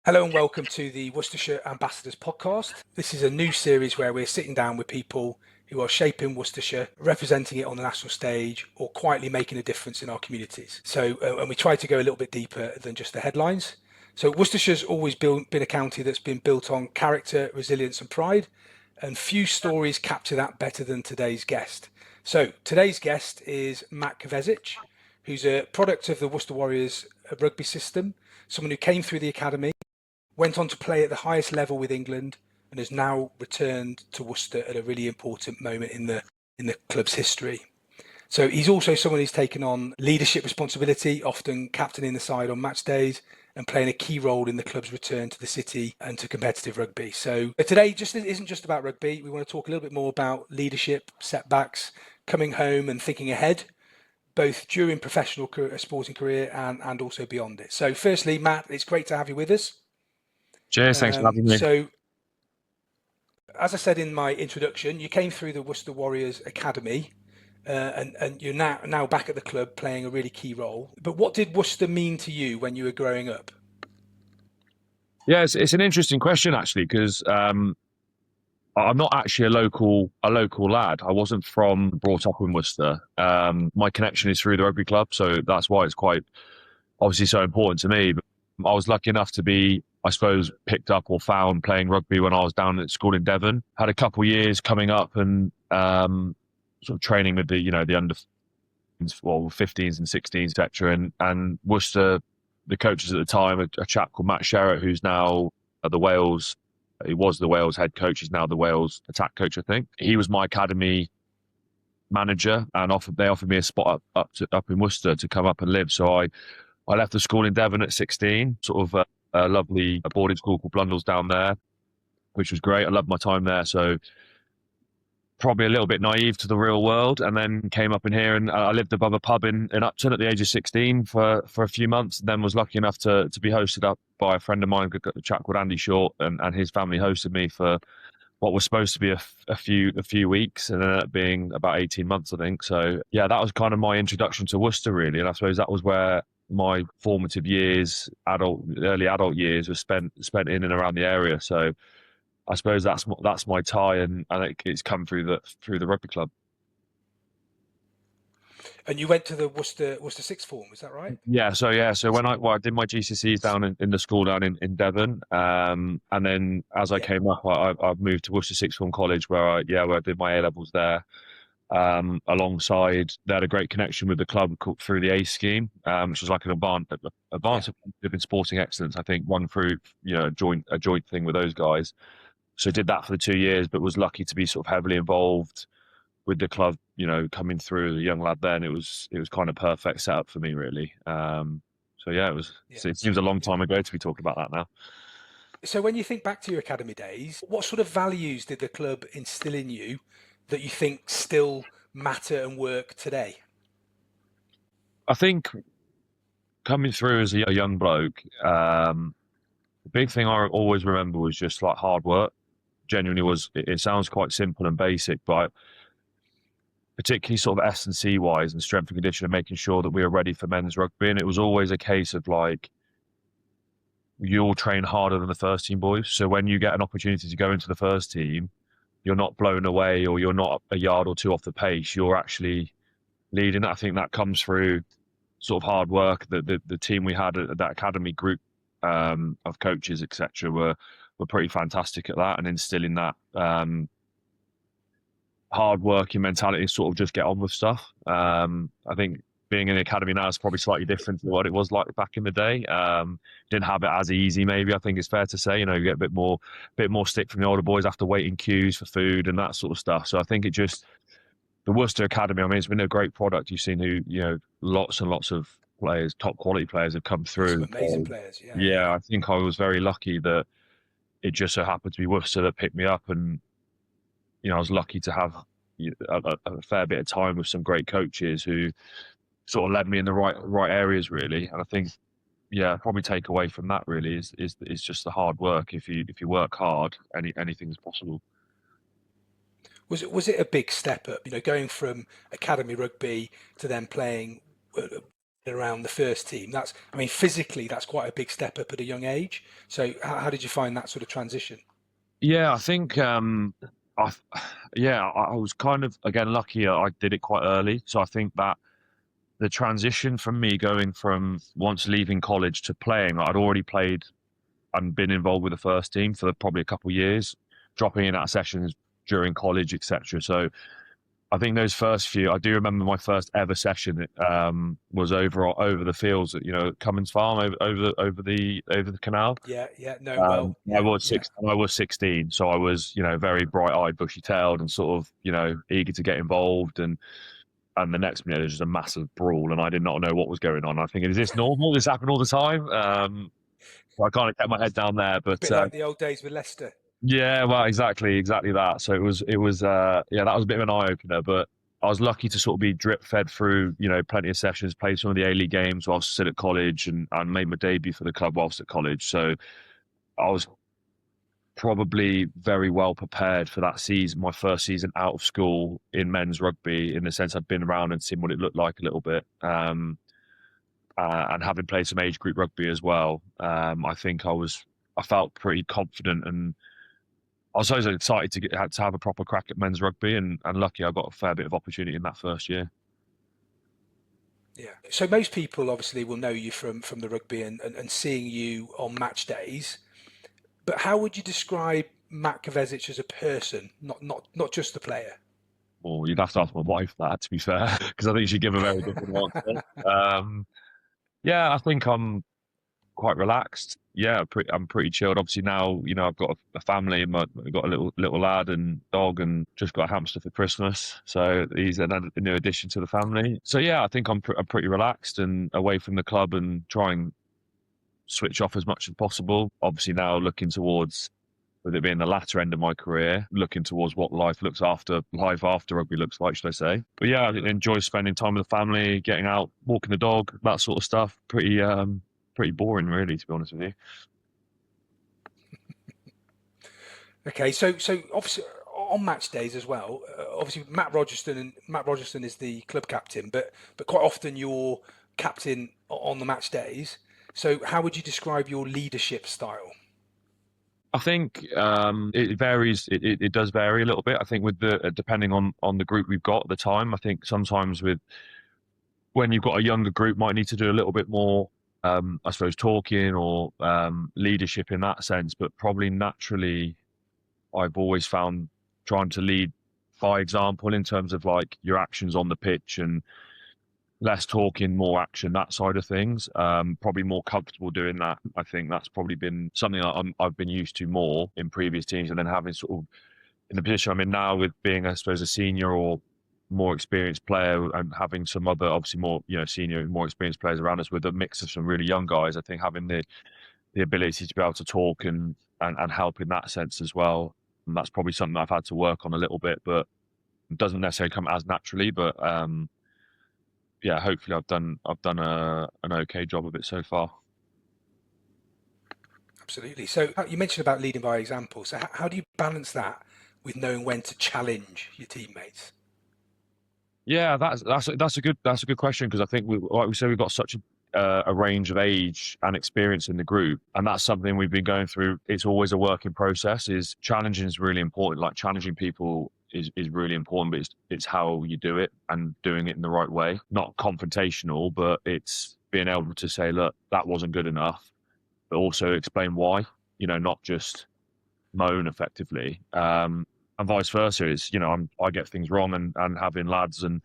Hello and welcome to the Worcestershire Ambassadors podcast. This is a new series where we're sitting down with people who are shaping Worcestershire, representing it on the national stage, or quietly making a difference in our communities. And we try to go a little bit deeper than just the headlines. So Worcestershire's always been a county that's been built on character, resilience and pride, and few stories capture that better than today's guest. So today's guest is Matt Kvesic, who's a product of the Worcester Warriors rugby system, someone who came through the academy, went on to play at the highest level with England, and has now returned to Worcester at a really important moment in the club's history. So he's also someone who's taken on leadership responsibility, often captaining the side on match days and playing a key role in the club's return to the city and to competitive rugby. So today just isn't just about rugby. We want to talk a little bit more about leadership, setbacks, coming home and thinking ahead, both during professional sporting career and also beyond it. So firstly, Matt, it's great to have you with us. Cheers, thanks for having me. So, as I said in my introduction, you came through the Worcester Warriors Academy, and you're now back at the club playing a really key role. But what did Worcester mean to you when you were growing up? Yeah, it's an interesting question actually, because I'm not actually a local lad. I wasn't brought up in Worcester. My connection is through the rugby club, so that's why it's quite obviously so important to me. But I was lucky enough to be, I suppose, picked up or found playing rugby when I was down at school in Devon. Had a couple of years coming up and sort of training with the under 15s and 16s, etc. And Worcester, the coaches at the time, a chap called Matt Kvesic, who's now the Wales. He was the Wales head coach. He's now the Wales attack coach, I think. He was my academy manager, and they offered me a spot up in Worcester to come up and live. So I left the school in Devon at 16, sort of a lovely boarding school called Blundell's down there, which was great. I loved my time there. So probably a little bit naive to the real world, and then came up in here, and I lived above a pub in Upton at the age of 16 for a few months. Then was lucky enough to be hosted up by a friend of mine, a chap called Andy Short, and his family hosted me for what was supposed to be a few weeks, and ended up being about 18 months, I think. So yeah, that was kind of my introduction to Worcester, really, and I suppose that was where my formative years, early adult years, were spent in and around the area. So I suppose that's my tie, and it's come through the rugby club. And you went to the Worcester sixth form, is that right? Yeah. So when I did my GCSEs down in the school down in Devon, and then as I came up, I moved to Worcester Sixth Form College, where I did my A levels there. Alongside, they had a great connection with the club through the ACE scheme, which was like an advanced in sporting excellence. I think one through a joint thing with those guys. So did that for the 2 years, but was lucky to be sort of heavily involved with the club. Coming through as a young lad, then it was kind of perfect setup for me, really. So yeah, it was. Yeah. So it seems a long time ago to be talking about that now. So when you think back to your academy days, what sort of values did the club instill in you that you think still matter and work today? I think coming through as a young bloke, the big thing I always remember was just like hard work. Genuinely was. It sounds quite simple and basic, but particularly sort of S&C wise and strength and conditioning, making sure that we were ready for men's rugby. And it was always a case of like, you'll train harder than the first team boys. So when you get an opportunity to go into the first team, you're not blown away or you're not a yard or two off the pace. You're actually leading. I think that comes through sort of hard work. The team we had at that academy group of coaches, etc., were pretty fantastic at that and instilling that hard working mentality, sort of just get on with stuff. I think being in the academy now is probably slightly different to what it was like back in the day. Didn't have it as easy, maybe. I think it's fair to say. You get a bit more stick from the older boys after waiting queues for food and that sort of stuff. So I think the Worcester Academy, I mean, it's been a great product. You've seen lots and lots of players, top quality players, have come through. Some amazing players, yeah. Yeah, I think I was very lucky that it just so happened to be Worcester that picked me up, and I was lucky to have a fair bit of time with some great coaches who sort of led me in the right areas, really. And I think, probably take away from that really is just the hard work. If you work hard, anything's possible. Was it a big step up? Going from academy rugby to then playing around the first team. Physically, that's quite a big step up at a young age. So how did you find that sort of transition? Yeah, I think I was kind of again lucky. I did it quite early, so I think that the transition from me going from once leaving college to playing, I'd already played and been involved with the first team for probably a couple of years, dropping in at sessions during college, etc. So I think those first few, I do remember my first ever session was over the fields at Cummins Farm over the canal. Yeah, no, well, I yeah, was yeah. six. I was 16, so I was very bright-eyed, bushy-tailed, and sort of eager to get involved. And the next minute there's just a massive brawl, and I did not know what was going on. I think, is this normal? This happen all the time? So I kind of kept my head down there, A but bit like the old days with Leicester. yeah, well, exactly that. So it was that was a bit of an eye opener, but I was lucky to sort of be drip fed through, plenty of sessions, played some of the A-League games whilst still at college, and made my debut for the club whilst at college. So I was probably very well prepared for that season, my first season out of school in men's rugby, in the sense I'd been around and seen what it looked like a little bit. And having played some age group rugby as well, I think I felt pretty confident, and I was so excited to have a proper crack at men's rugby, and lucky I got a fair bit of opportunity in that first year. Yeah. So most people obviously will know you from the rugby and seeing you on match days. But how would you describe Matt Kvesic as a person, not just the player? Well, you'd have to ask my wife that, to be fair, because I think she'd give a very different answer. Yeah, I think I'm quite relaxed. Yeah, I'm pretty chilled. Obviously now, I've got a family. I've got a little lad and dog, and just got a hamster for Christmas. So he's a new addition to the family. So yeah, I think I'm pretty relaxed and away from the club, and try and switch off as much as possible. Obviously now looking towards, with it being the latter end of my career, looking towards what life after rugby looks like, should I say. But yeah, I enjoy spending time with the family, getting out, walking the dog, that sort of stuff. Pretty boring, really, to be honest with you. Okay, so obviously on match days as well. Obviously Matt Rogerson is the club captain, but quite often you're captain on the match days. So how would you describe your leadership style? I think it varies. It does vary a little bit. I think with depending on the group we've got at the time. I think sometimes when you've got a younger group, might need to do a little bit more, I suppose, talking or leadership in that sense. But probably naturally, I've always found trying to lead by example in terms of like your actions on the pitch, and less talking, more action, that side of things. Probably more comfortable doing that. I think that's probably been something I've been used to more in previous teams, and then having sort of in the position I'm in now, with being, I suppose, a senior or more experienced player, and having some other obviously more senior, more experienced players around us, with a mix of some really young guys. I think having the ability to be able to talk and help in that sense as well. And that's probably something I've had to work on a little bit, but it doesn't necessarily come as naturally. But yeah, hopefully I've done an okay job of it so far. Absolutely. So you mentioned about leading by example. So how do you balance that with knowing when to challenge your teammates? Yeah, that's a good question, because I think like we said, we've got such a range of age and experience in the group, and that's something we've been going through. It's always a work in process. Is challenging is really important. Like challenging people is really important, but it's how you do it, and doing it in the right way. Not confrontational, but it's being able to say, look, that wasn't good enough, but also explain why. Not just moan effectively. And vice versa is, I get things wrong, and having lads and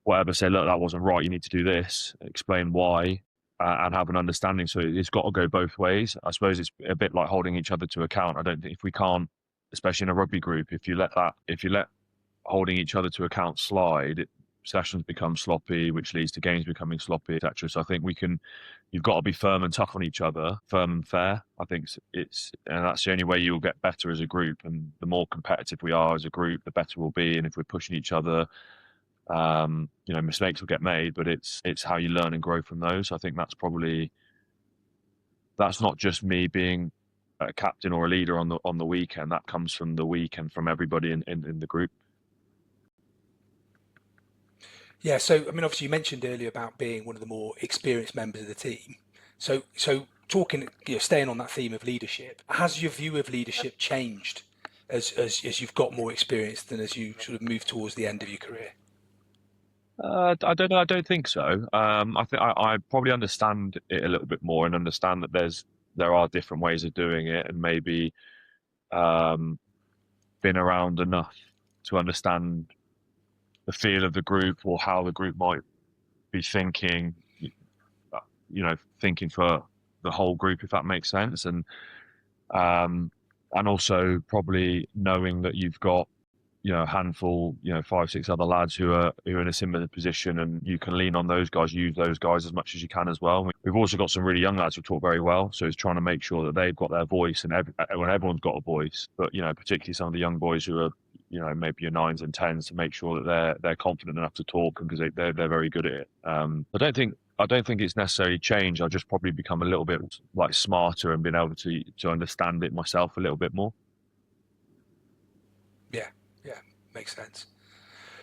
whatever say, look, that wasn't right, you need to do this, explain why, and have an understanding. So it's got to go both ways. I suppose it's a bit like holding each other to account. I don't think, if we can't, especially in a rugby group, if you let holding each other to account slide, sessions become sloppy, which leads to games becoming sloppy, etc. So I think you've got to be firm and tough on each other, firm and fair. I think and that's the only way you'll get better as a group. And the more competitive we are as a group, the better we'll be. And if we're pushing each other, mistakes will get made, but it's how you learn and grow from those. I think that's not just me being a captain or a leader on the weekend. That comes from the week and from everybody in the group. Yeah, so I mean, obviously, you mentioned earlier about being one of the more experienced members of the team. So talking, staying on that theme of leadership, has your view of leadership changed as you've got more experience than as you sort of move towards the end of your career? I don't know. I don't think so. I think I probably understand it a little bit more and understand that there are different ways of doing it, and maybe um, been around enough to understand the feel of the group or how the group might be thinking, thinking for the whole group, if that makes sense. Um, and also probably knowing that you've got, a handful, five, six other lads who are in a similar position, and you can lean on those guys, use those guys as much as you can as well. We've also got some really young lads who talk very well, so it's trying to make sure that they've got their voice, and when everyone's got a voice, but particularly some of the young boys who are, maybe your nines and tens, to make sure that they're confident enough to talk, because they're very good at it. I don't think it's necessarily changed. I've just probably become a little bit like smarter and been able to understand it myself a little bit more. Yeah, yeah, makes sense.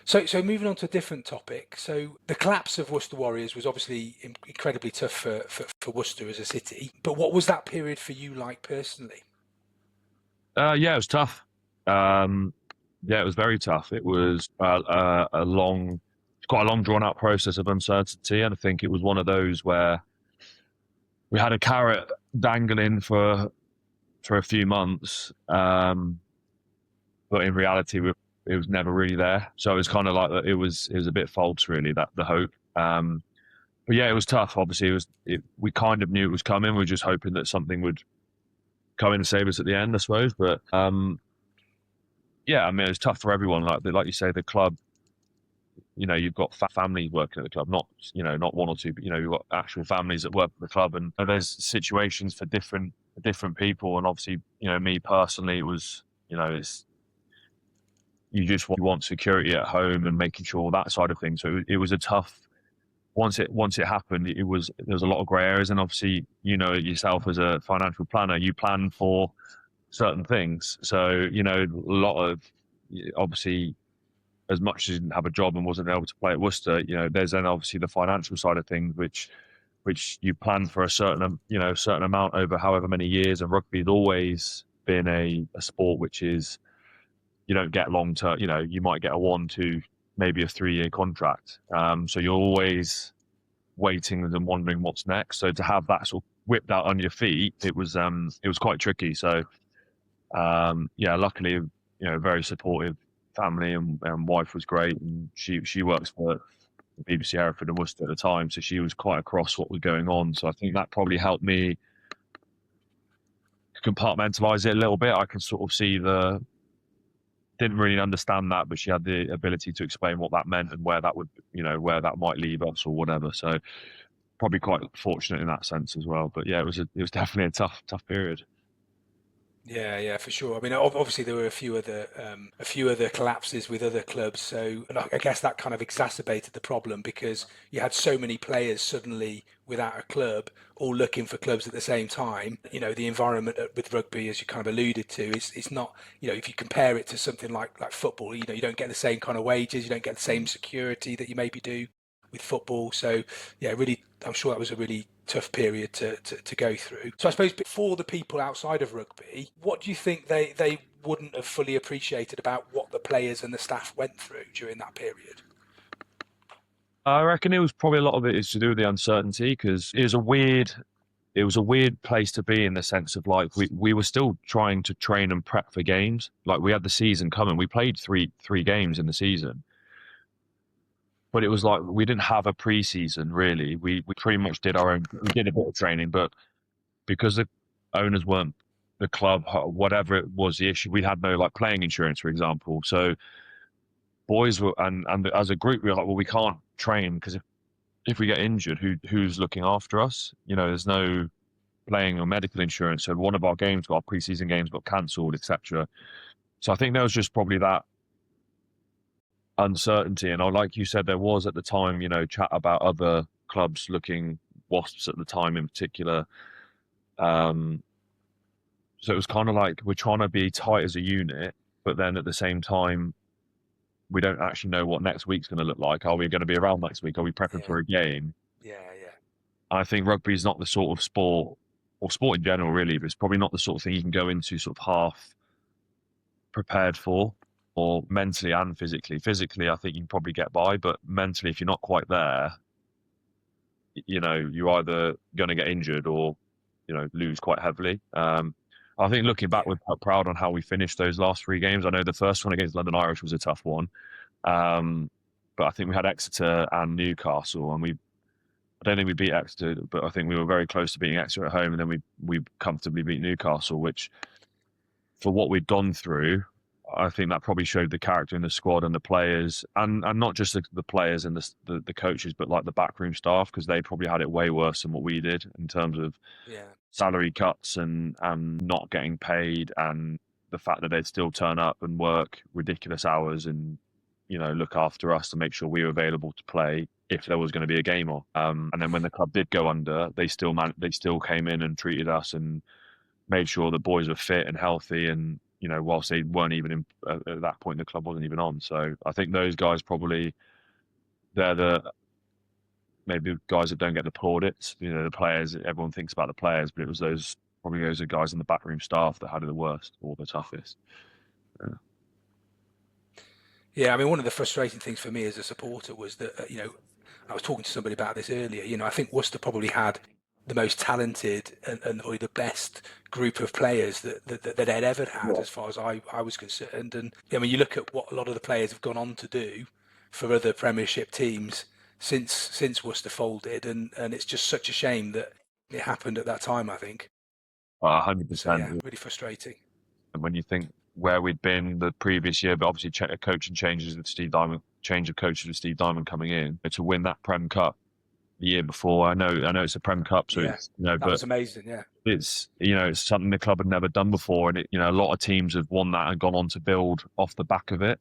So moving on to a different topic. So the collapse of Worcester Warriors was obviously incredibly tough for Worcester as a city. But what was that period for you like personally? Yeah, it was tough. Um, yeah, it was very tough. It was quite a long drawn out process of uncertainty, and I think it was one of those where we had a carrot dangling for a few months, but in reality, it was never really there. So it was kind of like it was a bit false, really, that the hope. But yeah, it was tough. Obviously, we kind of knew it was coming. We were just hoping that something would come in and save us at the end, I suppose. But yeah, I mean, it's tough for everyone. Like you say, the club. You've got families working at the club, not one or two, but you've got actual families that work at the club, and there's situations for different people. And obviously, me personally, it was, it's you just want security at home and making sure that side of things. So it was a tough. Once it happened, there was a lot of grey areas, and obviously, yourself as a financial planner, you plan for certain things. So a lot of, obviously, as much as he didn't have a job and wasn't able to play at Worcester, there's then obviously the financial side of things, which you plan for a certain amount over however many years. And rugby has always been a sport which is, you don't get long term. You might get a 1, 2, maybe a 3-year contract. So you're always waiting and wondering what's next. So to have that sort of whipped out on your feet, it was quite tricky. So yeah, luckily, very supportive family, and wife was great, and she works for BBC Hereford and Worcester at the time, so she was quite across what was going on. So I think that probably helped me compartmentalize it a little bit. I can sort of see didn't really understand that, but she had the ability to explain what that meant and where that would, where that might leave us or whatever. So probably quite fortunate in that sense as well. But yeah, it was definitely a tough period. Yeah, yeah, for sure. I mean, obviously there were a few other collapses with other clubs. So, and I guess that kind of exacerbated the problem because you had so many players suddenly without a club, all looking for clubs at the same time. The environment with rugby, as you kind of alluded to, it's not. If you compare it to something like football, you don't get the same kind of wages, you don't get the same security that you maybe do with football. So, yeah, really, I'm sure that was a really tough period to go through. So I suppose for the people outside of rugby, what do you think they wouldn't have fully appreciated about what the players and the staff went through during that period? I reckon it was probably a lot of it is to do with the uncertainty, because it was a weird place to be, in the sense of, like, we were still trying to train and prep for games. Like, we had the season coming. We played three games in the season, but it was like we didn't have a pre-season really. We pretty much did our own. We did a bit of training, but because the owners weren't, the club, whatever it was the issue, we had no, like, playing insurance, for example. So boys were, and as a group, we were like, well, we can't train because if we get injured, who's looking after us? There's no playing or medical insurance. So one of our games, our pre-season games, got cancelled, etc. So I think there was just probably that uncertainty. And like you said, there was at the time, chat about other clubs looking, Wasps at the time in particular. So it was kind of like we're trying to be tight as a unit, but then at the same time, we don't actually know what next week's going to look like. Are we going to be around next week? Are we prepping for a game? Yeah. I think rugby is not the sort of sport, or sport in general, really, but it's probably not the sort of thing you can go into sort of half prepared for, or mentally and physically. Physically, I think you can probably get by, but mentally, if you're not quite there, you're either going to get injured or, lose quite heavily. I think looking back, we're quite proud on how we finished those last 3 games. I know the first one against London Irish was a tough one, but I think we had Exeter and Newcastle, and I don't think we beat Exeter, but I think we were very close to beating Exeter at home, and then we comfortably beat Newcastle, which, for what we'd gone through, I think that probably showed the character in the squad and the players, and not just the players and the coaches, but like the backroom staff, because they probably had it way worse than what we did in terms of salary cuts and not getting paid, and the fact that they'd still turn up and work ridiculous hours and look after us to make sure we were available to play if there was going to be a game on. And then when the club did go under, they still came in and treated us and made sure the boys were fit and healthy. And whilst they weren't even at that point, the club wasn't even on. So I think those guys probably, they're maybe guys that don't get the plaudits. The players, everyone thinks about the players, but it was those are guys in the backroom staff that had it the worst or the toughest. Yeah, I mean, one of the frustrating things for me as a supporter was that, I was talking to somebody about this earlier. I think Worcester probably had the most talented and or the best group of players that they'd ever had, as far as I was concerned. And I mean, you look at what a lot of the players have gone on to do for other Premiership teams since Worcester folded, and it's just such a shame that it happened at that time, I think. 100%. So, yeah, really frustrating. And when you think where we'd been the previous year, but obviously coaching changes with Steve Diamond, change of coaches with Steve Diamond coming in to win that Prem Cup the year before. I know it's a Prem Cup, so it's, that but was amazing. Yeah, it's it's something the club had never done before, and a lot of teams have won that and gone on to build off the back of it.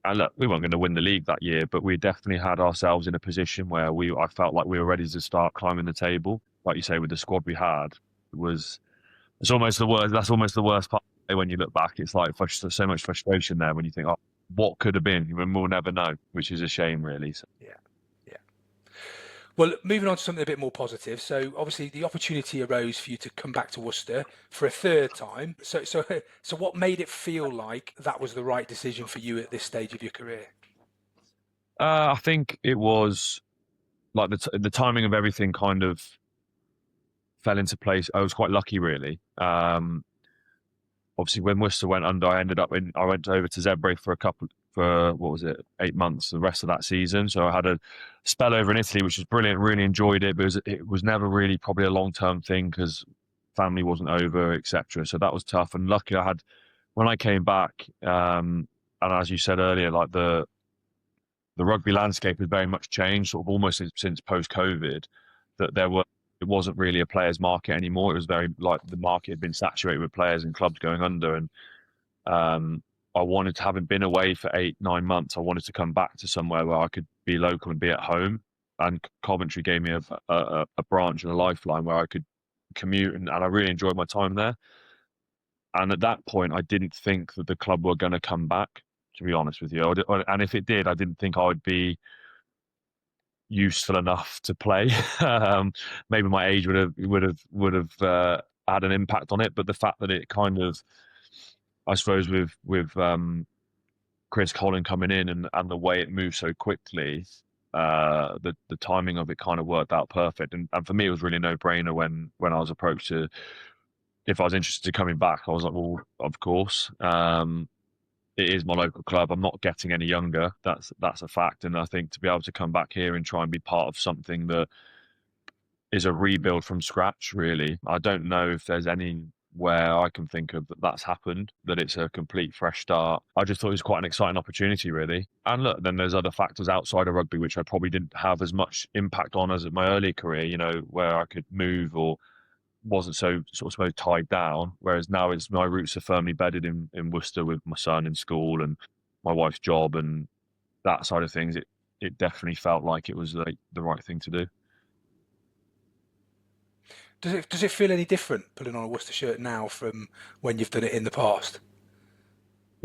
And look, we weren't going to win the league that year, but we definitely had ourselves in a position where I felt like we were ready to start climbing the table. Like you say, with the squad we had, it's almost the worst. That's almost the worst part. When you look back, it's like so much frustration there when you think, oh, what could have been? We'll never know, which is a shame, really. So. Yeah. Well, moving on to something a bit more positive. So obviously the opportunity arose for you to come back to Worcester for a third time. So what made it feel like that was the right decision for you at this stage of your career? I think it was like the timing of everything kind of fell into place. I was quite lucky, really. Obviously, when Worcester went under, I went over to Zebre for what was it, 8 months, the rest of that season. So I had a spell over in Italy, which was brilliant. Really enjoyed it, but it was never really probably a long-term thing because family wasn't over, etc. So that was tough. And luckily, when I came back, and as you said earlier, like the rugby landscape has very much changed, sort of almost since post-COVID, that it wasn't really a players' market anymore. It was very like the market had been saturated with players and clubs going under. And I wanted to, having been away for 8-9 months, I wanted to come back to somewhere where I could be local and be at home. And Coventry gave me a branch and a lifeline where I could commute, and I really enjoyed my time there. And at that point, I didn't think that the club were going to come back, to be honest with you. And if it did, I didn't think I would be useful enough to play. Maybe my age would have had an impact on it, but the fact that it kind of, I suppose, with Chris Collin coming in and the way it moved so quickly, the timing of it kind of worked out perfect. And for me, it was really no brainer when I was approached if I was interested in coming back. I was like, well, of course. It is my local club. I'm not getting any younger. That's a fact. And I think to be able to come back here and try and be part of something that is a rebuild from scratch, really. I don't know if there's anywhere I can think of that's happened, that it's a complete fresh start. I just thought it was quite an exciting opportunity, really. And look, then there's other factors outside of rugby which I probably didn't have as much impact on as in my earlier career, where I could move or wasn't so sort of tied down, whereas now my roots are firmly bedded in Worcester with my son in school and my wife's job and that side of things. It definitely felt like it was the right thing to do. Does it feel any different putting on a Worcester shirt now from when you've done it in the past?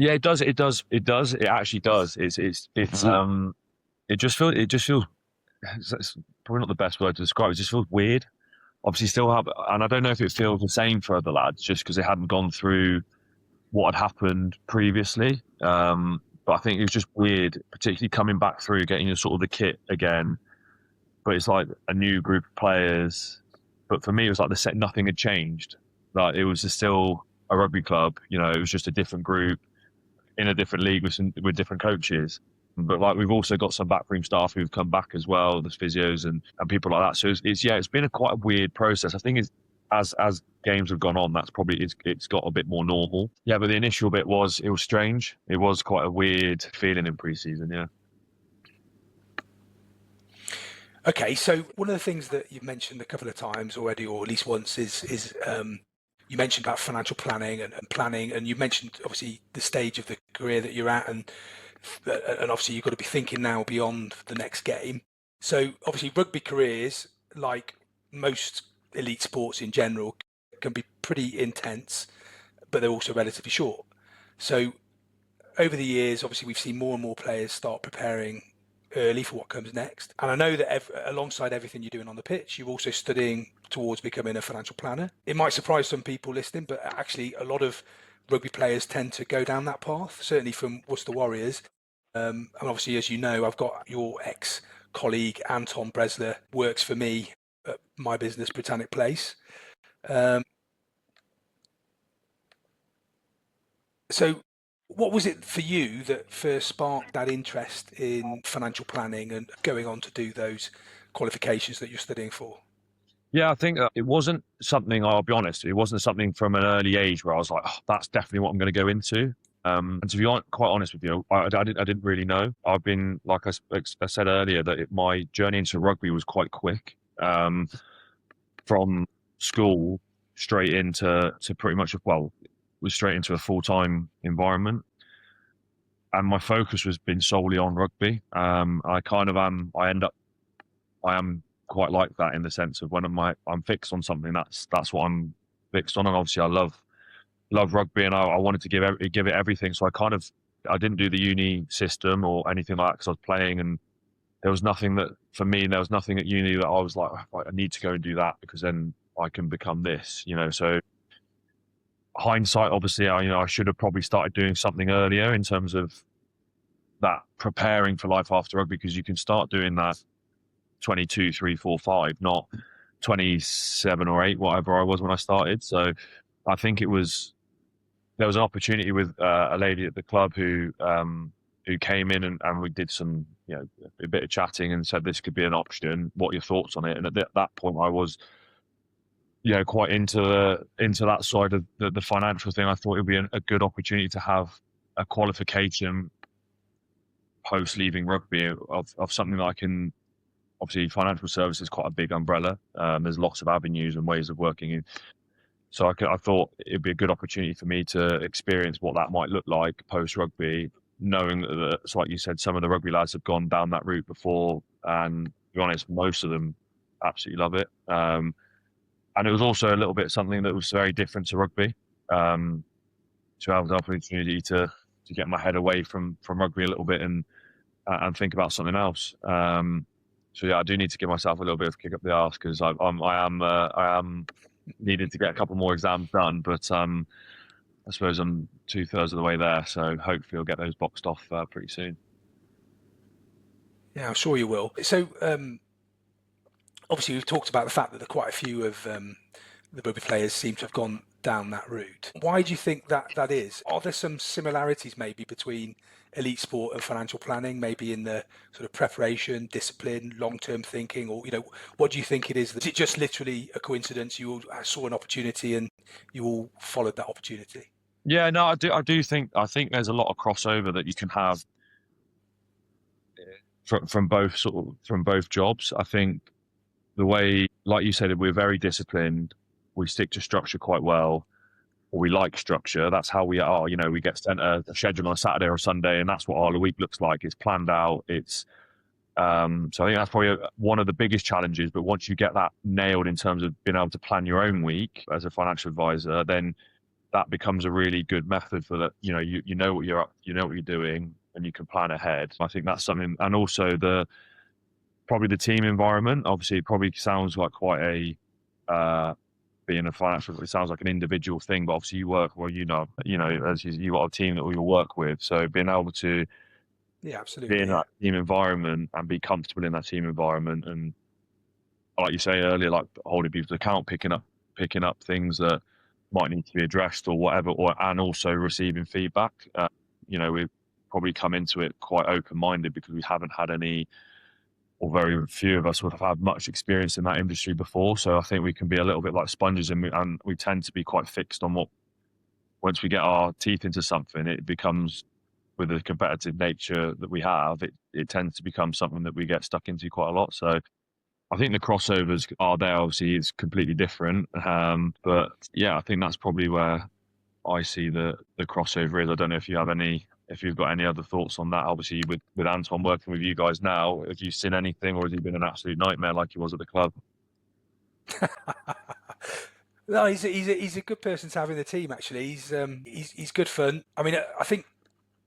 Yeah, it does. It does. It does. It actually does. It just feels. It's probably not the best word to describe. It just feels weird. Obviously, still have, and I don't know if it feels the same for other lads, just because they hadn't gone through what had happened previously. But I think it was just weird, particularly coming back through, getting your sort of the kit again. But it's like a new group of players. But for me, it was like the set. Nothing had changed. Like it was still a rugby club. It was just a different group in a different league with different coaches. But like we've also got some backroom staff who've come back as well, there's physios and people like that. So it's been quite a weird process. I think it's as games have gone on, that's probably it's got a bit more normal. Yeah, but the initial bit it was strange. It was quite a weird feeling in pre-season. Yeah. Okay, so one of the things that you've mentioned a couple of times already, or at least once, is you mentioned about financial planning and planning, and you mentioned obviously the stage of the career that you're at, and obviously you've got to be thinking now beyond the next game. So obviously rugby careers, like most elite sports in general, can be pretty intense, but they're also relatively short. So over the years, obviously we've seen more and more players start preparing early for what comes next. And I know that alongside everything you're doing on the pitch, you're also studying towards becoming a financial planner. It might surprise some people listening, but actually a lot of rugby players tend to go down that path, certainly from Worcester Warriors. And obviously, as you know, I've got your ex-colleague, Anton Bresler, works for me at my business, Britannic Place. So what was it for you that first sparked that interest in financial planning and going on to do those qualifications that you're studying for? Yeah, I think it wasn't something, I'll be honest, it wasn't something from an early age where I was like, oh, that's definitely what I'm going to go into. And to be quite honest with you, I didn't really know. I've been, like I said earlier, that my journey into rugby was quite quick. From school straight into pretty much, was straight into a full-time environment. And my focus was been solely on rugby. I kind of I am quite like that in the sense of when I'm fixed on something, that's what I'm fixed on. And obviously I love rugby, and I wanted to give it everything. So I didn't do the uni system or anything like that because I was playing, and there was nothing that for me, there was nothing at uni that I was like, "Oh, I need to go and do that because then I can become this," So hindsight, obviously, I should have probably started doing something earlier in terms of that preparing for life after rugby, because you can start doing that 22, 3, 4, 5, not 27 or 8, whatever I was when I started. So I think there was an opportunity with a lady at the club who came in and we did some, a bit of chatting and said this could be an option. What are your thoughts on it? And at that point, I was, quite into that side of the financial thing. I thought it would be a good opportunity to have a qualification post leaving rugby of something that I can. Obviously, financial services is quite a big umbrella. There's lots of avenues and ways of working in. So I thought it'd be a good opportunity for me to experience what that might look like post rugby, knowing that, so like you said, some of the rugby lads have gone down that route before, and to be honest, most of them absolutely love it. And it was also a little bit something that was very different to rugby. To have the opportunity to get my head away from rugby a little bit and think about something else. So yeah, I do need to give myself a little bit of a kick up the arse because I am needed to get a couple more exams done, but I suppose I'm 2/3 of the way there, so hopefully I'll get those boxed off pretty soon. Yeah, I'm sure you will. So obviously we've talked about the fact that there are quite a few of the rugby players seem to have gone down that route. Why do you think that is? Are there some similarities maybe between elite sport and financial planning, maybe in the sort of preparation, discipline, long-term thinking, or what do you think it is? Is it just literally a coincidence? You all saw an opportunity and you all followed that opportunity? Yeah, no, I do think there's a lot of crossover that you can have from both jobs. I think the way, like you said, we're very disciplined. We stick to structure quite well, or we like structure. That's how we are. We get sent a schedule on a Saturday or a Sunday, and that's what our week looks like. It's planned out. It's so I think that's probably one of the biggest challenges. But once you get that nailed in terms of being able to plan your own week as a financial advisor, then that becomes a really good method for that. You know what you're up, you know what you're doing, and you can plan ahead. I think that's something, and also probably the team environment. Obviously, it probably sounds like quite a being a financial. It sounds like an individual thing, but obviously you work well. As you got a team that you'll work with. So being able to Yeah, be absolutely. in that team environment and be comfortable in that team environment, and like you say earlier, like holding people to account, picking up things that might need to be addressed or whatever, and also receiving feedback. We've probably come into it quite open-minded because we haven't had any, or very few of us would have had much experience in that industry before. So I think we can be a little bit like sponges, and we tend to be quite fixed on what. Once we get our teeth into something, it becomes, with the competitive nature that we have, it tends to become something that we get stuck into quite a lot. So I think the crossovers are there. Obviously, it's completely different. But yeah, I think that's probably where I see the crossover is. I don't know if you've got any other thoughts on that. Obviously, with Anton working with you guys now, have you seen anything, or has he been an absolute nightmare like he was at the club? No, he's a good person to have in the team. Actually, he's good fun. I mean, I think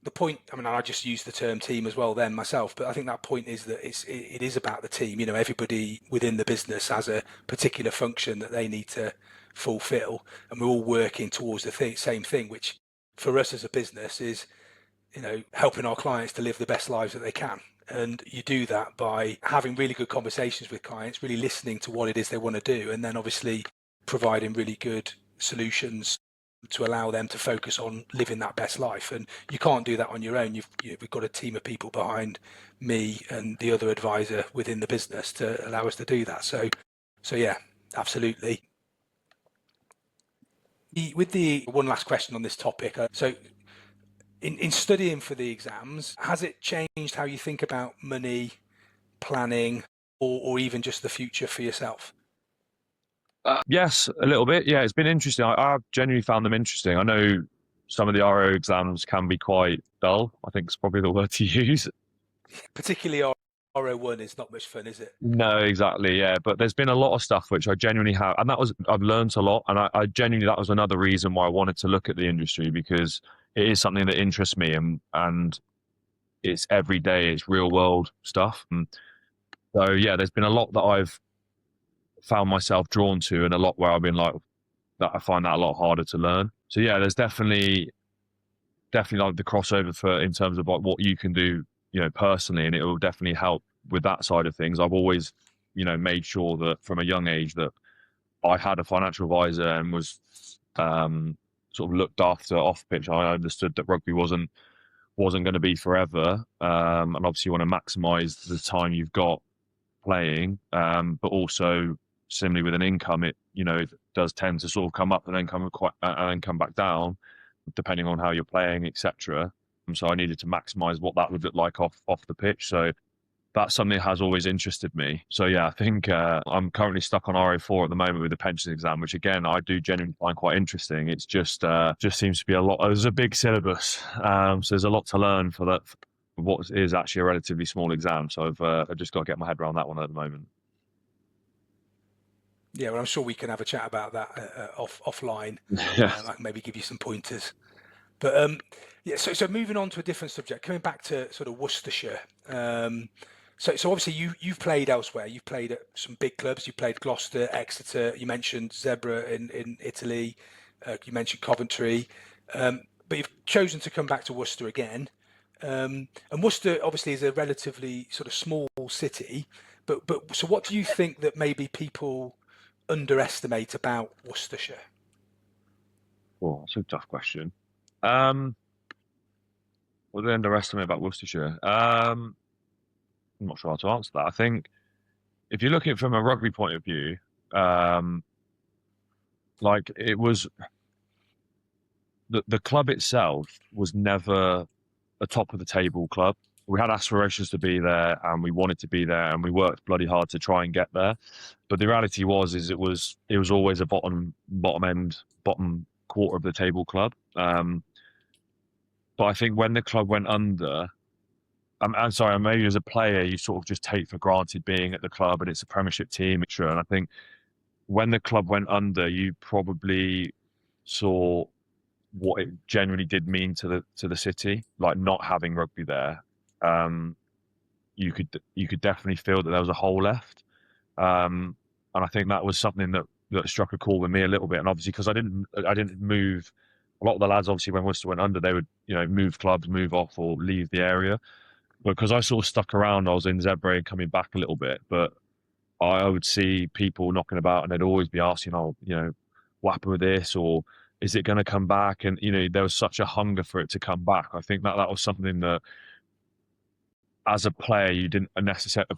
the point. I mean, I just use the term team as well then myself, but I think that point is that it is about the team. Everybody within the business has a particular function that they need to fulfill, and we're all working towards the same thing, which for us as a business is helping our clients to live the best lives that they can. And you do that by having really good conversations with clients, really listening to what it is they want to do, and then obviously providing really good solutions to allow them to focus on living that best life. And you can't do that on your own. We've got a team of people behind me and the other advisor within the business to allow us to do that. So yeah, absolutely. With the one last question on this topic, so in studying for the exams, has it changed how you think about money, planning, or even just the future for yourself? Yes, a little bit. Yeah, it's been interesting. I've genuinely found them interesting. I know some of the RO exams can be quite dull. I think it's probably the word to use. Particularly RO1 is not much fun, is it? No, exactly. Yeah, but there's been a lot of stuff which I genuinely have, and I've learned a lot, and I genuinely, that was another reason why I wanted to look at the industry, because it is something that interests me, and it's every day, it's real world stuff. And so yeah, there's been a lot that I've found myself drawn to, and a lot where I've been like, that I find that a lot harder to learn. So yeah, there's definitely like the crossover for, in terms of like what you can do, personally, and it will definitely help with that side of things. I've always, made sure that from a young age that I had a financial advisor and was sort of looked after off pitch. I understood that rugby wasn't going to be forever, and obviously you want to maximise the time you've got playing, but also similarly with an income, it does tend to sort of come up and then come back down, depending on how you're playing, etc. So I needed to maximise what that would look like off the pitch. So that's something that has always interested me. So yeah, I think I'm currently stuck on RO4 at the moment with the pensions exam, which again I do genuinely find quite interesting. It's just seems to be a lot. There's a big syllabus, so there's a lot to learn for that. What is actually a relatively small exam. So I've just got to get my head around that one at the moment. Yeah, well, I'm sure we can have a chat about that offline. Yeah. I can maybe give you some pointers. But yeah, so moving on to a different subject, coming back to sort of Worcestershire. So obviously you've played elsewhere. You've played at some big clubs. You played Gloucester, Exeter. You mentioned Zebra in Italy. You mentioned Coventry. But you've chosen to come back to Worcester again. And Worcester obviously is a relatively sort of small city. But so what do you think that maybe people underestimate about Worcestershire? Oh, that's a tough question. What do they underestimate about Worcestershire? I'm not sure how to answer that. I think if you look at it from a rugby point of view, um, like it was the club itself was never a top of the table club. We had aspirations to be there, and we wanted to be there, and we worked bloody hard to try and get there. But the reality is it was always a bottom quarter of the table club. But I think when the club went under, I'm sorry, maybe as a player, you sort of just take for granted being at the club and it's a Premiership team. And I think when the club went under, you probably saw what it genuinely did mean to the city, like not having rugby there. Um, you could definitely feel that there was a hole left, and I think that was something that struck a chord with me a little bit. And obviously, because I didn't move. A lot of the lads, obviously, when Worcester went under, they would move clubs, move off, or leave the area. But because I sort of stuck around, I was in Zebre and coming back a little bit. But I would see people knocking about, and they'd always be asking, "Oh, what happened with this?" or "Is it going to come back?" And there was such a hunger for it to come back. I think that was something that, as a player, you didn't necessarily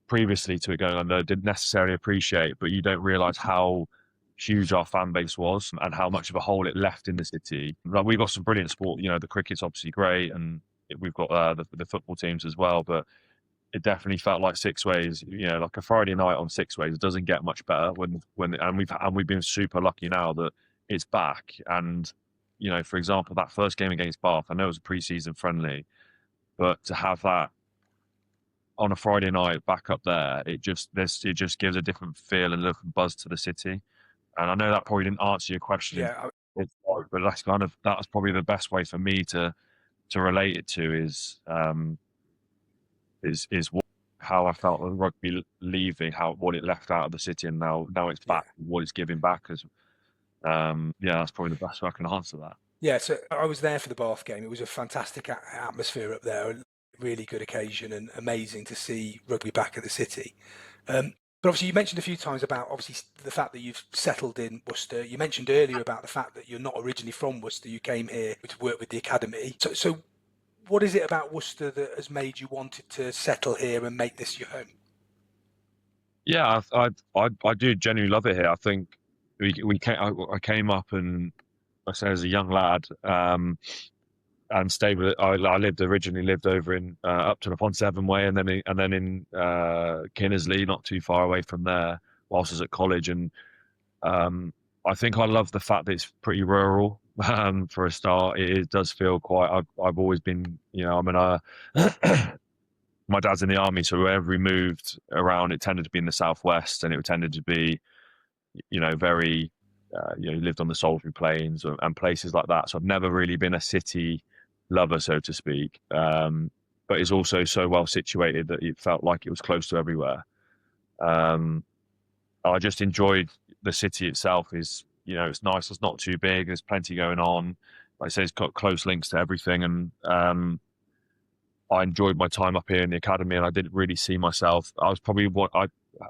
previously to it going under, didn't necessarily appreciate, but you don't realise how huge our fan base was and how much of a hole it left in the city. Like, we've got some brilliant sport. The cricket's obviously great, and we've got the football teams as well. But it definitely felt like Six Ways. Like a Friday night on Six Ways, it doesn't get much better and we've been super lucky now that it's back. And for example, that first game against Bath, I know it was a pre-season friendly, but to have that on a Friday night back up there, it just gives a different feel and look and buzz to the city. And I know that probably didn't answer your question, Yeah, but that's probably the best way for me to relate it to is how I felt with rugby leaving, what it left out of the city, and now it's back, what it's giving back. As that's probably the best way I can answer that. Yeah, so I was there for the Bath game. It was a fantastic atmosphere up there, a really good occasion, and amazing to see rugby back at the city. But obviously, you mentioned a few times about obviously the fact that you've settled in Worcester. You mentioned earlier about the fact that you're not originally from Worcester. You came here to work with the academy. So what is it about Worcester that has made you wanted to settle here and make this your home? Yeah, I do genuinely love it here. I think I came up, and I say as a young lad, and stayed with it. I originally lived over in Upton upon Severn Way, and then in Kinnersley, not too far away from there, whilst I was at college. And I think I love the fact that it's pretty rural. For a start, it does feel quite. I've always been, my dad's in the army, so wherever we moved around, it tended to be in the southwest, and it tended to be, very, lived on the Salisbury Plains and places like that. So I've never really been a city lover, so to speak. But it's also so well situated that it felt like it was close to everywhere. I just enjoyed the city itself. It's nice. It's not too big. There's plenty going on. Like I say, it's got close links to everything, and I enjoyed my time up here in the academy, and I didn't really see myself. I was probably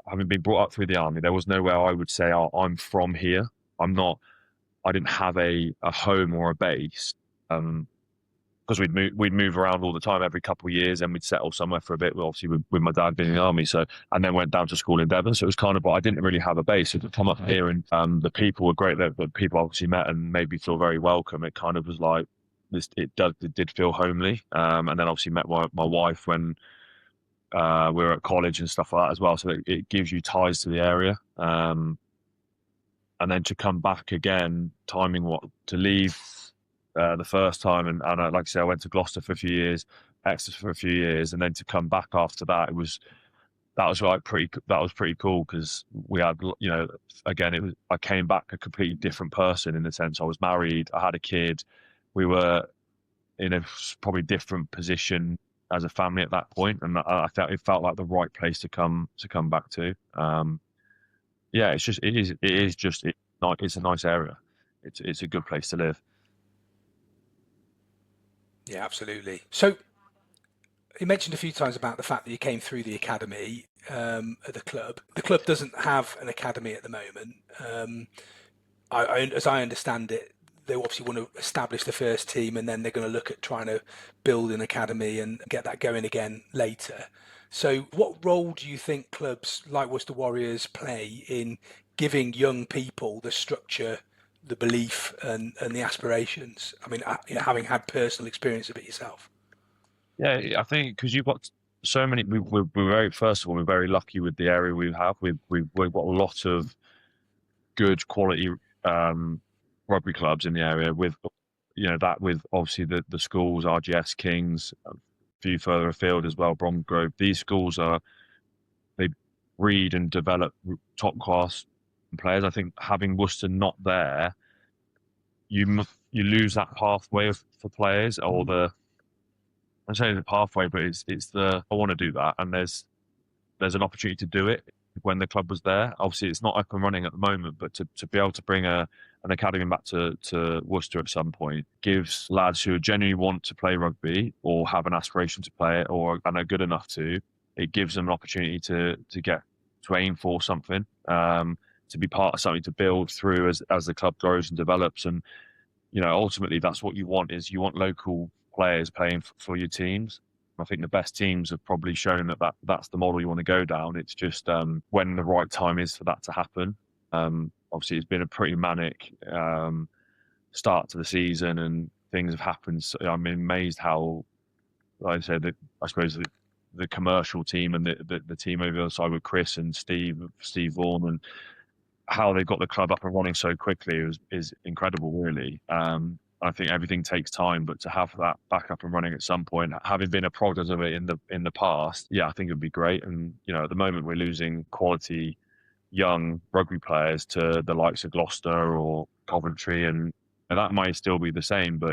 having been brought up through the army, there was nowhere I would say, "Oh, I'm from here." I'm not. I didn't have a home or a base, because we'd move around all the time every couple of years, and we'd settle somewhere for a bit. Obviously, with my dad being in the army, and then went down to school in Devon. So it was kind of, I didn't really have a base. So to come up here, and the people were great. The people I obviously met and made me feel very welcome. It kind of was like this. It did feel homely. And then obviously met my wife when we were at college and stuff like that as well. So it gives you ties to the area. And then to come back again, to leave the first time, and like I said, I went to Gloucester for a few years, Exeter for a few years, and then to come back after that, that was pretty cool, because we had, again, I came back a completely different person, in the sense I was married, I had a kid, we were in a probably different position as a family at that point, and I felt it felt like the right place to come back to. It's a nice area. It's a good place to live. Yeah, absolutely. So you mentioned a few times about the fact that you came through the academy at the club. The club doesn't have an academy at the moment. As I understand it, they obviously want to establish the first team, and then they're going to look at trying to build an academy and get that going again later. So what role do you think clubs like Worcester Warriors play in giving young people the structure, the belief, and the aspirations? I mean, having had personal experience of it yourself. Yeah, I think because you've got so many. We're very, first of all, we're very lucky with the area we have. We've got a lot of good quality rugby clubs in the area. With with obviously the schools, RGS, Kings, a few further afield as well, Bromgrove. These schools they breed and develop top class players. I think having Worcester not there, you lose that pathway for players, or I'm saying the pathway, but it's the I want to do that, and there's an opportunity to do it when the club was there. Obviously, it's not up and running at the moment, but to be able to bring an academy back to Worcester at some point gives lads who genuinely want to play rugby or have an aspiration to play it and are good enough to. It gives them an opportunity to aim for something, to be part of something to build through as the club grows and develops. And ultimately, that's what you want local players playing for your teams. I think the best teams have probably shown that's the model you want to go down. It's just when the right time is for that to happen. Obviously, it's been a pretty manic start to the season, and things have happened. So I'm amazed how, like I said, I suppose the commercial team and the team over the other side with Chris and Steve Vaughan, and how they've got the club up and running so quickly is incredible, really. I think everything takes time, but to have that back up and running at some point, having been a product of it in the past, I think it would be great. And at the moment we're losing quality young rugby players to the likes of Gloucester or Coventry, and that might still be the same, but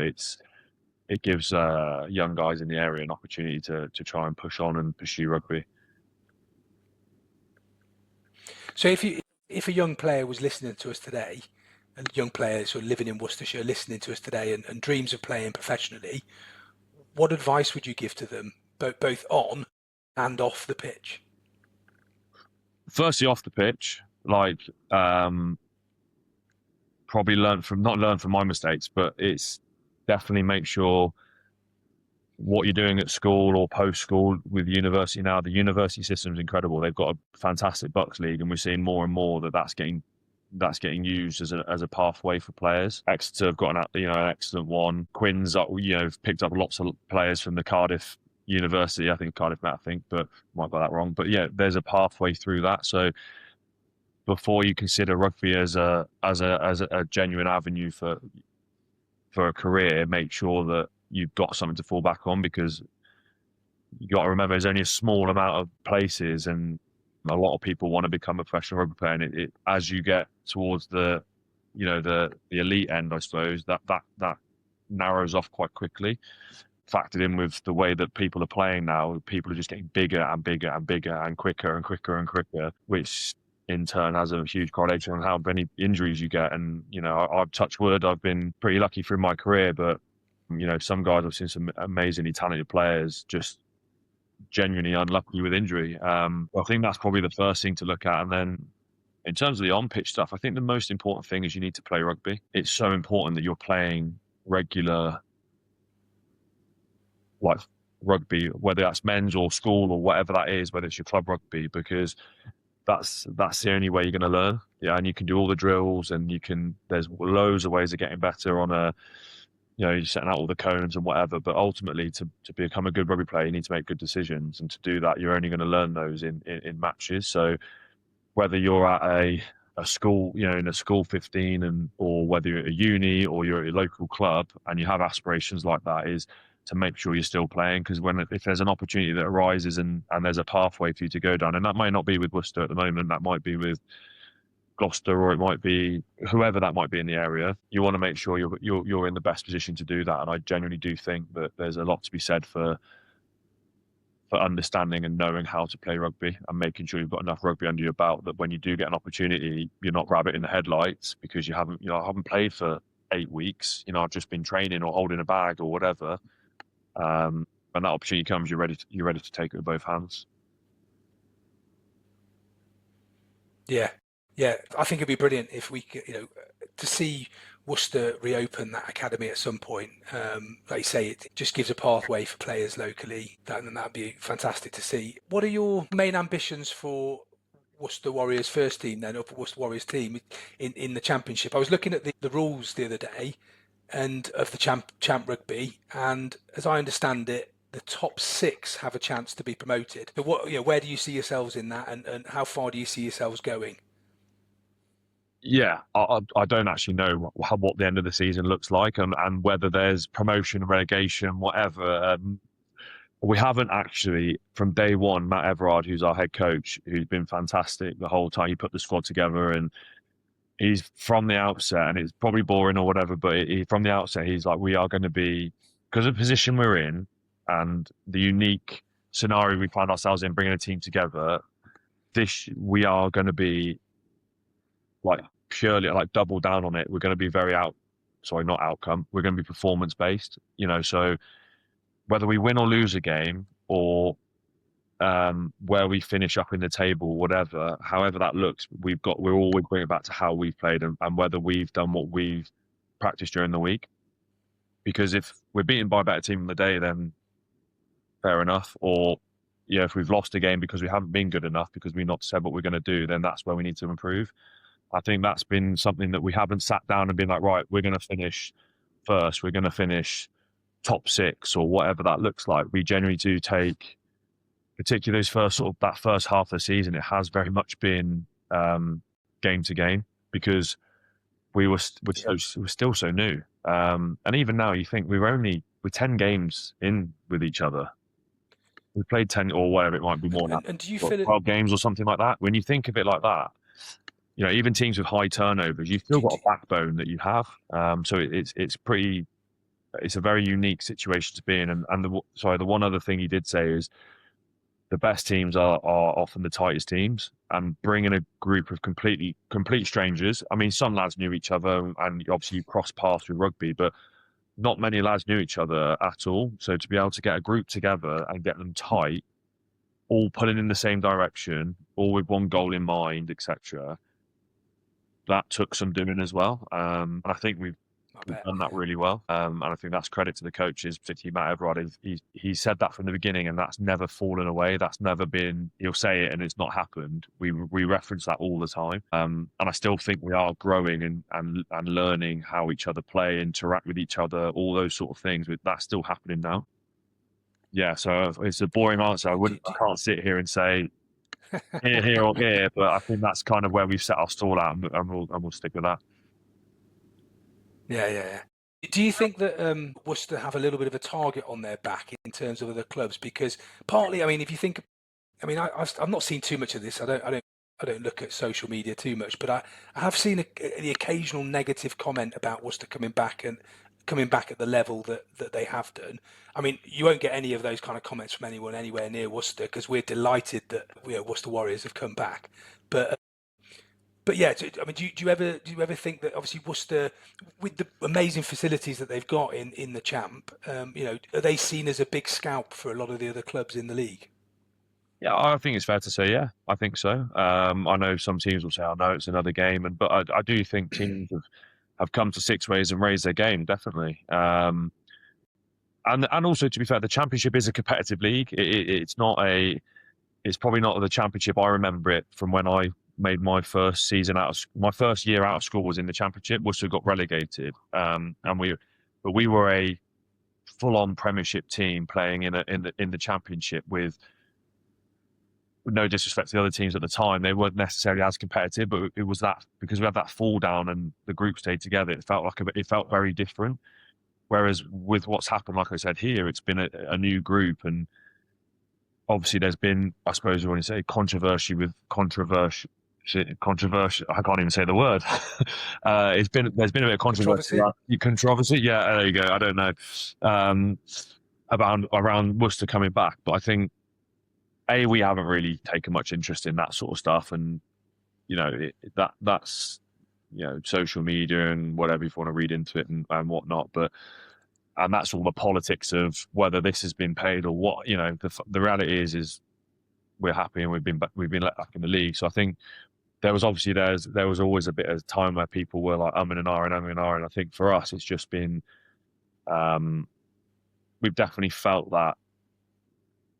it gives young guys in the area an opportunity to try and push on and pursue rugby. So if a young player was listening to us today, and young players who are living in Worcestershire listening to us today and dreams of playing professionally, what advice would you give to them, both on and off the pitch? Firstly, off the pitch, probably not learn from my mistakes, but it's definitely make sure what you're doing at school or post school with university now. The university system is incredible. They've got a fantastic Bucks League, and we're seeing more and more that's getting used as a pathway for players. Exeter have got an excellent one. Quins picked up lots of players from the Cardiff University. I think Cardiff Met, but might got that wrong. But there's a pathway through that. So before you consider rugby as a genuine avenue for a career, make sure that you've got something to fall back on, because you got to remember there's only a small amount of places, and a lot of people want to become a professional rugby player, and it as you get towards the elite end, I suppose that narrows off quite quickly. Factored in with the way that people are playing now, people are just getting bigger and bigger and bigger and quicker and quicker and quicker, which in turn has a huge correlation on how many injuries you get. And I've touched wood, I've been pretty lucky through my career, but some guys, I've seen some amazingly talented players just genuinely unlucky with injury. I think that's probably the first thing to look at. And then in terms of the on-pitch stuff, I think the most important thing is you need to play rugby. It's so important that you're playing regular rugby, whether that's men's or school or whatever that is, whether it's your club rugby, because that's the only way you're going to learn. And you can do all the drills, and there's loads of ways of getting better on you're setting out all the cones and whatever, but ultimately to become a good rugby player, you need to make good decisions. And to do that, you're only going to learn those in matches. So whether you're at a school, in a school 15, or whether you're at a uni or you're at a local club and you have aspirations like that, is to make sure you're still playing. Because if there's an opportunity that arises and there's a pathway for you to go down, and that might not be with Worcester at the moment, that might be with Gloucester, or it might be whoever that might be in the area, you want to make sure you're in the best position to do that. And I genuinely do think that there's a lot to be said for understanding and knowing how to play rugby, and making sure you've got enough rugby under your belt that when you do get an opportunity, you're not rabbit in the headlights because I haven't played for 8 weeks. I've just been training or holding a bag or whatever. When that opportunity comes, you're ready to take it with both hands. Yeah, I think it'd be brilliant if we could, to see Worcester reopen that academy at some point. Like you say, it just gives a pathway for players locally. That'd be fantastic to see. What are your main ambitions for Worcester Warriors first team then, or for Worcester Warriors team in the championship? I was looking at the rules the other day, and of the champ rugby, and as I understand it, the top 6 have a chance to be promoted. So where do you see yourselves in that, and how far do you see yourselves going? Yeah, I don't actually know what the end of the season looks like, and whether there's promotion, relegation, whatever. We haven't actually, from day one, Matt Everard, who's our head coach, who's been fantastic the whole time, he put the squad together, and he's from the outset, and it's probably boring or whatever, but from the outset, he's like, we are going to be, because of the position we're in and the unique scenario we find ourselves in, bringing a team together. We are going to be like purely like double down on it. We're going to be not outcome. We're going to be performance based, so whether we win or lose a game or where we finish up in the table, whatever, however that looks, we're always bringing it back to how we've played and whether we've done what we've practiced during the week. Because if we're beaten by a better team on the day, then fair enough. Or if we've lost a game because we haven't been good enough, because we've not said what we're going to do, then that's where we need to improve. I think that's been something that we haven't sat down and been like, right, we're going to finish first, we're going to finish top 6 or whatever that looks like. We generally do take, particularly that first half of the season, it has very much been game to game, because we're still so new. And even now, you think we're 10 games in with each other. We played 10 or whatever it might be more. And do you feel 12 games or something like that? When you think of it like that, even teams with high turnovers, you've still got a backbone that you have. So it's a very unique situation to be in. And the one other thing you did say is the best teams are often the tightest teams, and bringing a group of complete strangers. I mean, some lads knew each other, and obviously you cross paths with rugby, but not many lads knew each other at all. So to be able to get a group together and get them tight, all pulling in the same direction, all with one goal in mind, etc., that took some doing as well. And I think we've done that really well. And I think that's credit to the coaches, particularly Matt Everard. He said that from the beginning, and that's never fallen away. That's never been, he'll say it and it's not happened. We reference that all the time. And I still think we are growing and learning how each other play, interact with each other, all those sort of things. But that's still happening now. Yeah, so it's a boring answer. I can't sit here and say here or here, but I think that's kind of where we've set our stall out, and we'll stick with that. Yeah. Do you think that Worcester have a little bit of a target on their back in terms of other clubs? Because partly, I mean, if you think, I mean, I've not seen too much of this. I don't look at social media too much, but I have seen the occasional negative comment about Worcester coming back at the level that they have done. I mean, you won't get any of those kind of comments from anyone anywhere near Worcester, because we're delighted that Worcester Warriors have come back. But yeah, I mean, do you ever think that obviously Worcester, with the amazing facilities that they've got in the Champ, are they seen as a big scalp for a lot of the other clubs in the league? Yeah, I think it's fair to say, yeah, I think so. I know some teams will say, "Oh no, it's another game," but I do think teams have come to Six Ways and raised their game, definitely. And also, to be fair, the Championship is a competitive league. It's probably not the Championship I remember it from when I made my first year out of school was in the Championship. Worcester got relegated, and we were a full-on Premiership team playing in the Championship with no disrespect to the other teams at the time. They weren't necessarily as competitive, but it was that because we had that fall down and the group stayed together. It felt very different. Whereas with what's happened, like I said here, it's been a new group, and obviously there's been, I suppose you want to say, controversy. I can't even say the word. There's been a bit of controversy. Yeah, there you go. I don't know around Worcester coming back, but I think we haven't really taken much interest in that sort of stuff, and that's social media and whatever if you want to read into it and whatnot, and that's all the politics of whether this has been paid or what. The reality is we're happy and we've been let back in the league. So I think there was always a bit of time where people were like umming and ahhing, and I think for us it's just been we've definitely felt that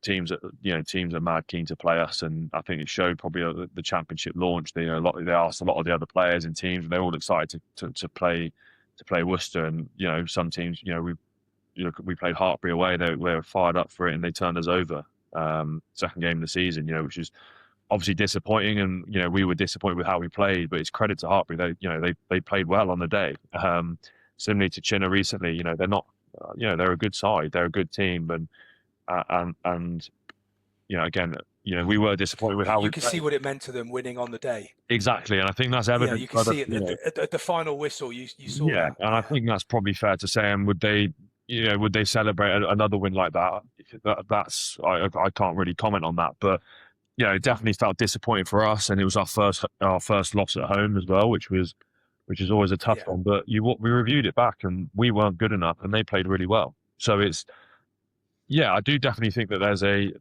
teams are mad keen to play us, and I think it showed probably the Championship launch. They asked a lot of the other players and teams, and they're all excited to play Worcester. And some teams, we played Hartpury away. They were fired up for it, and they turned us over. Second game of the season, which is obviously disappointing, and we were disappointed with how we played. But it's credit to Hartpury. They played well on the day. Similarly to Chinner recently, they're not. They're a good side. They're a good team, and again, we were disappointed with how You we can played. see what it meant to them winning on the day. Exactly, and I think that's evident. You can see it at the final whistle. You saw that. And I think that's probably fair to say. And would they celebrate another win like that? That's I can't really comment on that, but it definitely felt disappointing for us, and it was our first loss at home as well, which is always a tough one. But we reviewed it back, and we weren't good enough, and they played really well. So I do definitely think that there's a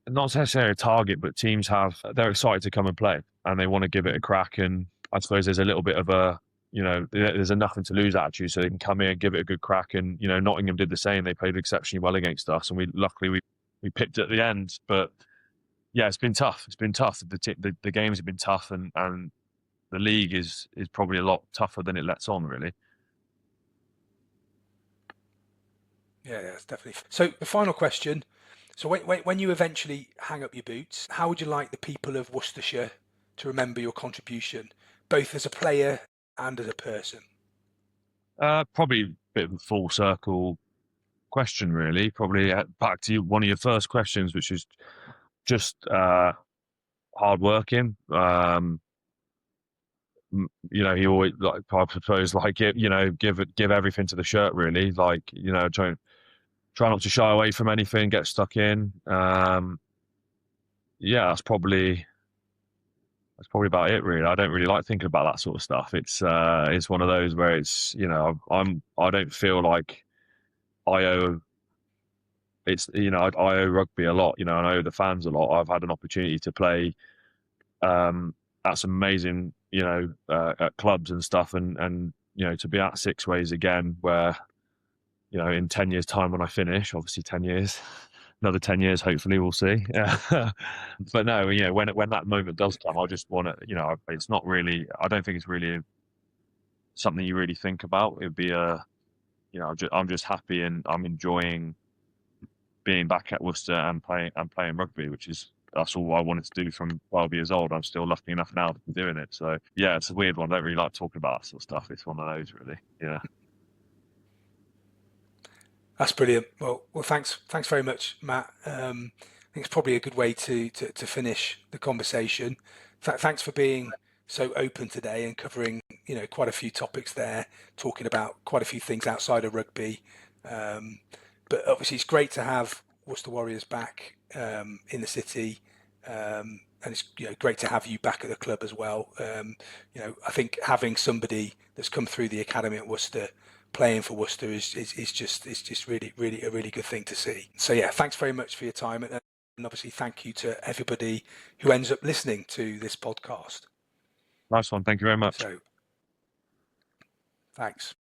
not necessarily a target, but teams they're excited to come and play, and they want to give it a crack. And I suppose there's a little bit of a there's a nothing to lose attitude, so they can come here and give it a good crack. And Nottingham did the same; they played exceptionally well against us, and luckily we picked at the end. But it's been tough. It's been tough. The games have been tough, and the league is probably a lot tougher than it lets on, really. Yeah, it's definitely. So the final question. So when you eventually hang up your boots, how would you like the people of Worcestershire to remember your contribution, both as a player and as a person? Probably a bit of a full circle question, really. Probably back to one of your first questions, which is just hard working. He always, like, I suppose, like, give everything to the shirt, really. Like, try not to shy away from anything, get stuck in. That's probably about it, really. I don't really like thinking about that sort of stuff. It's one of those where it's, I don't feel like I owe I owe rugby a lot, and I owe the fans a lot. I've had an opportunity to play at some amazing, at clubs and stuff, and to be at Six Ways again, where in 10 years' time when I finish, obviously 10 years, another 10 years, hopefully we'll see. But no, when that moment does come, I just want to, it's not really, I don't think it's really something you really think about. It'd be I'm just happy, and I'm enjoying being back at Worcester and playing rugby, that's all I wanted to do from 12 years old. I'm still lucky enough now to be doing it. So it's a weird one. I don't really like talking about that sort of stuff. It's one of those, really. Yeah. That's brilliant. Well, thanks very much, Matt. I think it's probably a good way to finish the conversation. Thanks for being so open today and covering quite a few topics there, talking about quite a few things outside of rugby. But obviously, it's great to have Worcester Warriors back in the city, and it's great to have you back at the club as well. I think having somebody that's come through the academy at Worcester playing for Worcester is just really a really good thing to see. So thanks very much for your time, and obviously thank you to everybody who ends up listening to this podcast. Nice one. Thank you very much. So thanks.